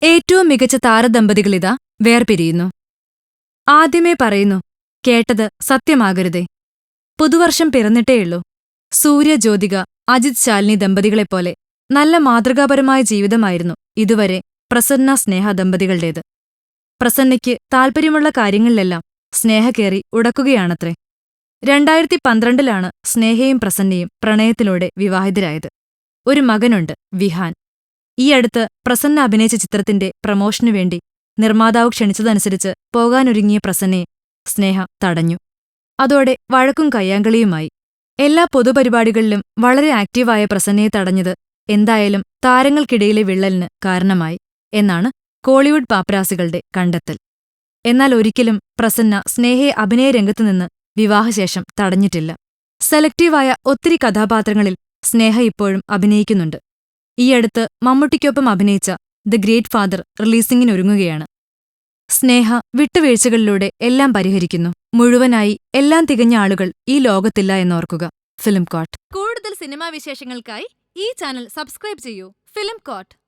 ഏറ്റവും മികച്ച താരദമ്പതികളിതാ വേർപിരിയുന്നു. ആദ്യമേ പറയുന്നു, കേട്ടത് സത്യമാകരുതേ. പുതുവർഷം പിറന്നിട്ടേയുള്ളൂ. സൂര്യ ജ്യോതിക, അജിത് ശാലിനി ദമ്പതികളെപ്പോലെ നല്ല മാതൃകാപരമായ ജീവിതമായിരുന്നു ഇതുവരെ പ്രസന്ന സ്നേഹ ദമ്പതികളുടേത്. പ്രസന്നയ്ക്ക് താൽപ്പര്യമുള്ള കാര്യങ്ങളിലെല്ലാം സ്നേഹ കേറി ഉടക്കുകയാണത്രേ. 2012 സ്നേഹയും പ്രസന്നയും പ്രണയത്തിലൂടെ വിവാഹിതരായത്. ഒരു മകനുണ്ട്, വിഹാൻ. ഈയടുത്ത് പ്രസന്ന അഭിനയിച്ച ചിത്രത്തിന്റെ പ്രമോഷനുവേണ്ടി നിർമ്മാതാവ് ക്ഷണിച്ചതനുസരിച്ച് പോകാനൊരുങ്ങിയ പ്രസന്നയെ സ്നേഹ തടഞ്ഞു. അതോടെ വഴക്കും കയ്യാങ്കളിയുമായി. എല്ലാ പൊതുപരിപാടികളിലും വളരെ ആക്റ്റീവായ പ്രസന്നയെ തടഞ്ഞത് എന്തായാലും താരങ്ങൾക്കിടയിലെ വിള്ളലിന് കാരണമായി എന്നാണ് കോളിവുഡ് പാപ്പരാസികളുടെ കണ്ടെത്തൽ. എന്നാൽ ഒരിക്കലും പ്രസന്ന സ്നേഹയെ അഭിനയരംഗത്തുനിന്ന് വിവാഹശേഷം തടഞ്ഞിട്ടില്ല. സെലക്റ്റീവായ ഒത്തിരി കഥാപാത്രങ്ങളിൽ സ്നേഹ ഇപ്പോഴും അഭിനയിക്കുന്നുണ്ട്. ഈയടുത്ത് മമ്മൂട്ടിക്കൊപ്പം അഭിനയിച്ച ദ ഗ്രേറ്റ് ഫാദർ റിലീസിംഗിനൊരുങ്ങുകയാണ്. സ്നേഹ വിട്ടുവീഴ്ചകളിലൂടെ എല്ലാം പരിഹരിക്കുന്നു. മുഴുവനായി എല്ലാം തികഞ്ഞ ആളുകൾ ഈ ലോകത്തില്ല എന്നോർക്കുക. Film court. കൂടുതൽ സിനിമാ വിശേഷങ്ങൾക്കായി ഈ ചാനൽ സബ്സ്ക്രൈബ് ചെയ്യൂ. Film coat.